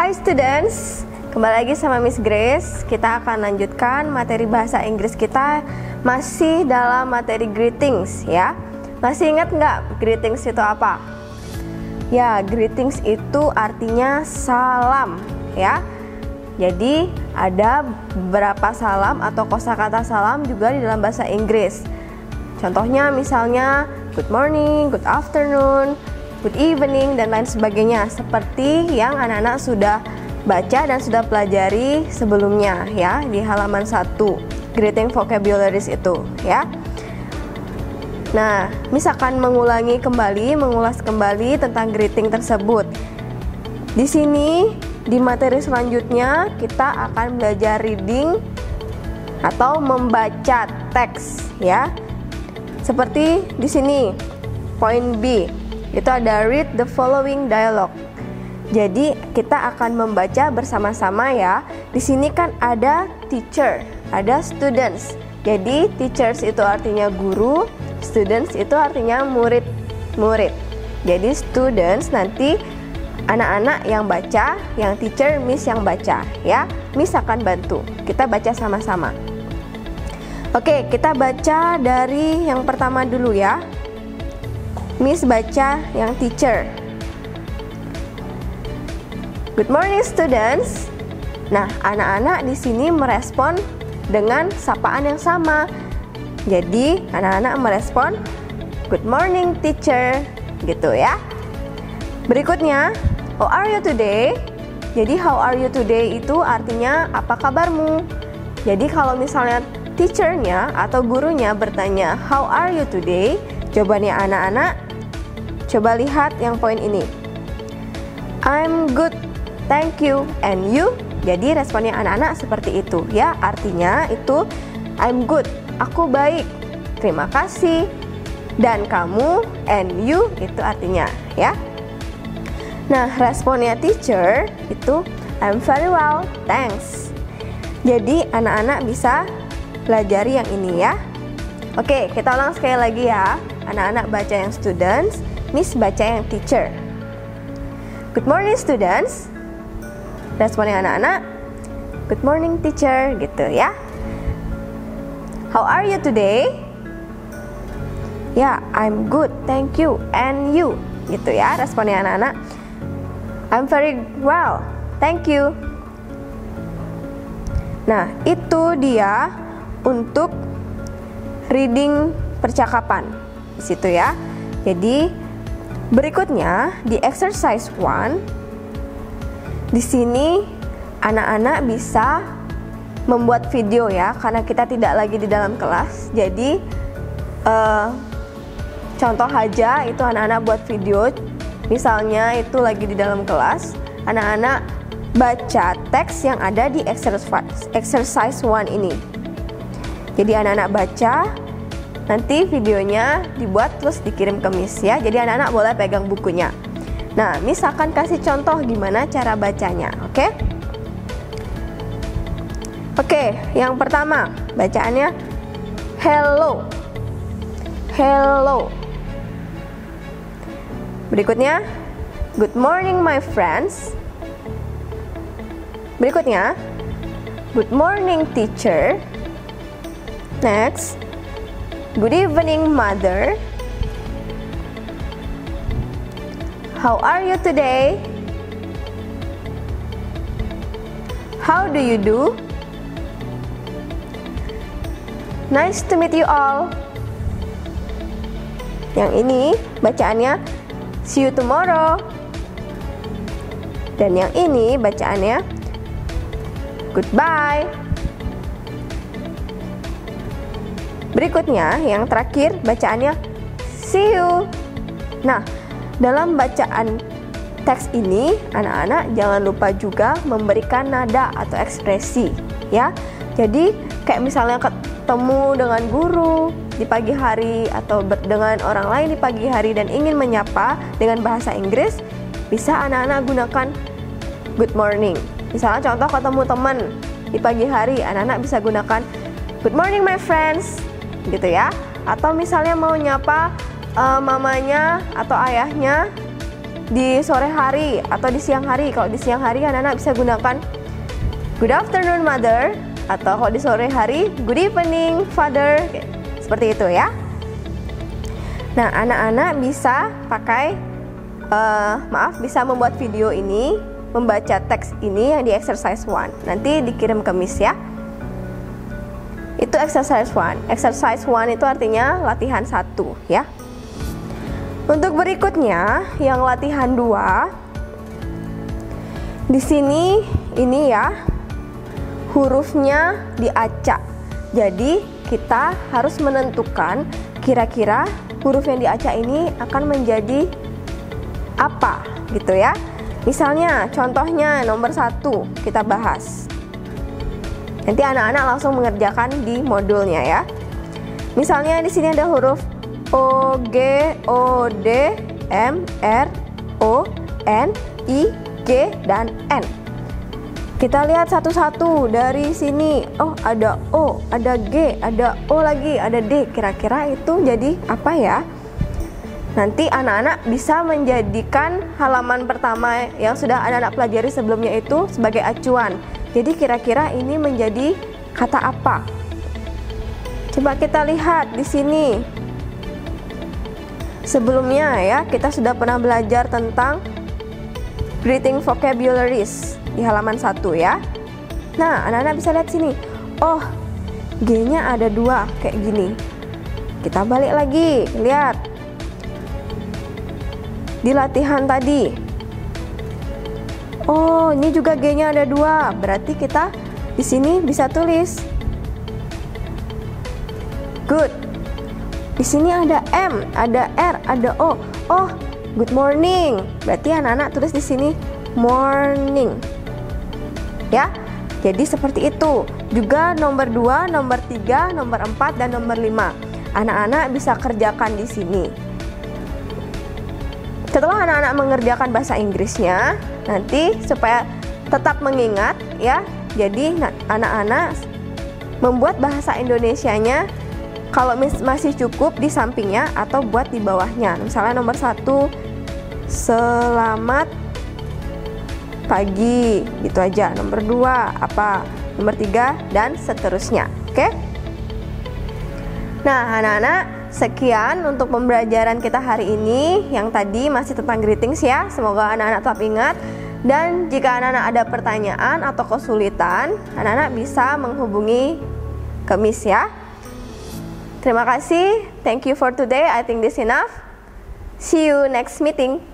Hai students, kembali lagi sama Miss Grace. Kita akan lanjutkan materi bahasa Inggris kita masih dalam materi greetings ya. Masih ingat nggak greetings itu apa? Ya, greetings itu artinya salam ya. Jadi ada beberapa salam atau kosakata salam juga di dalam bahasa Inggris. Contohnya misalnya good morning, good afternoon, good evening, dan lain sebagainya, seperti yang anak-anak sudah baca dan sudah pelajari sebelumnya ya di halaman 1 greeting vocabularies itu ya. Nah, misalkan mengulas kembali tentang greeting tersebut. Di sini di materi selanjutnya kita akan belajar reading atau membaca teks ya. Seperti di sini poin B. Itu ada read the following dialogue. Jadi kita akan membaca bersama-sama ya. Di sini kan ada teacher, ada students. Jadi teachers itu artinya guru, students itu artinya murid-murid. Jadi students nanti anak-anak yang baca, yang teacher Miss yang baca ya. Miss akan bantu. Kita baca sama-sama. Oke, kita baca dari yang pertama dulu ya. Miss baca yang teacher. Good morning students. Nah, anak-anak di sini merespon dengan sapaan yang sama. Jadi, anak-anak merespon good morning teacher, gitu ya. Berikutnya, how are you today? Jadi, how are you today itu artinya apa kabarmu? Jadi, kalau misalnya teachernya atau gurunya bertanya how are you today? Jawabannya anak-anak, coba lihat yang poin ini. I'm good, thank you, and you? Jadi responnya anak-anak seperti itu ya. Artinya itu I'm good, aku baik, terima kasih. Dan kamu, and you, itu artinya ya. Nah, responnya teacher itu I'm very well, thanks. Jadi anak-anak bisa pelajari yang ini ya. Oke, kita ulang sekali lagi ya. Anak-anak baca yang students, Miss baca yang teacher. Good morning students. Responnya anak-anak, good morning teacher, gitu ya. How are you today? Ya, I'm good, thank you, and you, gitu ya. Responnya anak-anak, I'm very well, thank you. Nah, itu dia untuk reading percakapan di situ ya. Jadi berikutnya di exercise 1, di sini anak-anak bisa membuat video ya, karena kita tidak lagi di dalam kelas. Jadi contoh aja itu anak-anak buat video. Misalnya itu lagi di dalam kelas, anak-anak baca teks yang ada di exercise 1 ini. Jadi anak-anak baca, nanti videonya dibuat terus dikirim ke Miss ya. Jadi anak-anak boleh pegang bukunya. Nah, Miss akan kasih contoh gimana cara bacanya, oke? Oke, yang pertama bacaannya hello. Hello. Berikutnya good morning my friends. Berikutnya good morning teacher. Next, good evening mother. How are you today? How do you do? Nice to meet you all. Yang ini bacaannya see you tomorrow. Dan yang ini bacaannya goodbye. Berikutnya yang terakhir bacaannya see you. Nah, dalam bacaan teks ini anak-anak jangan lupa juga memberikan nada atau ekspresi ya. Jadi kayak misalnya ketemu dengan guru di pagi hari atau dengan orang lain di pagi hari dan ingin menyapa dengan bahasa Inggris, bisa anak-anak gunakan good morning. Misalnya contoh ketemu teman di pagi hari, anak-anak bisa gunakan good morning my friends, gitu ya. Atau misalnya mau nyapa mamanya atau ayahnya di sore hari atau di siang hari. Kalau di siang hari anak-anak bisa gunakan good afternoon mother, atau kalau di sore hari good evening father. Seperti itu ya. Nah, anak-anak bisa pakai bisa membuat video ini, membaca teks ini yang di exercise 1. Nanti dikirim ke Miss ya. Itu exercise 1. Exercise 1 itu artinya latihan 1 ya. Untuk berikutnya yang latihan 2. Di sini ini ya, hurufnya diacak. Jadi kita harus menentukan kira-kira huruf yang diacak ini akan menjadi apa gitu ya. Misalnya contohnya nomor 1 kita bahas. Nanti anak-anak langsung mengerjakan di modulnya ya. Misalnya di sini ada huruf O, G, O, D, M, R, O, N, I, G, dan N. Kita lihat satu-satu dari sini. Oh, ada O, ada G, ada O lagi, ada D. Kira-kira itu jadi apa ya? Nanti anak-anak bisa menjadikan halaman pertama yang sudah anak-anak pelajari sebelumnya itu sebagai acuan. Jadi kira-kira ini menjadi kata apa? Coba kita lihat di sini. Sebelumnya ya, kita sudah pernah belajar tentang greeting vocabularies di halaman 1 ya. Nah, anak-anak bisa lihat sini. Oh, G-nya ada 2 kayak gini. Kita balik lagi, lihat. Di latihan tadi. Oh, ini juga G-nya ada 2. Berarti kita di sini bisa tulis good. Di sini ada M, ada R, ada O. Oh, good morning. Berarti anak-anak tulis di sini morning. Ya. Jadi seperti itu. Juga nomor 2, nomor 3, nomor 4 dan nomor 5. Anak-anak bisa kerjakan di sini. Setelah anak-anak mengerjakan bahasa Inggrisnya, nanti supaya tetap mengingat ya. Jadi anak-anak membuat bahasa Indonesianya kalau masih cukup di sampingnya atau buat di bawahnya. Misalnya nomor 1, selamat pagi, gitu aja. Nomor 2 apa? Nomor 3 dan seterusnya. Oke? Nah, anak-anak, sekian untuk pembelajaran kita hari ini. Yang tadi masih tentang greetings ya. Semoga anak-anak tetap ingat. Dan jika anak-anak ada pertanyaan atau kesulitan, anak-anak bisa menghubungi ke Miss ya. Terima kasih. Thank you for today. I think this enough. See you next meeting.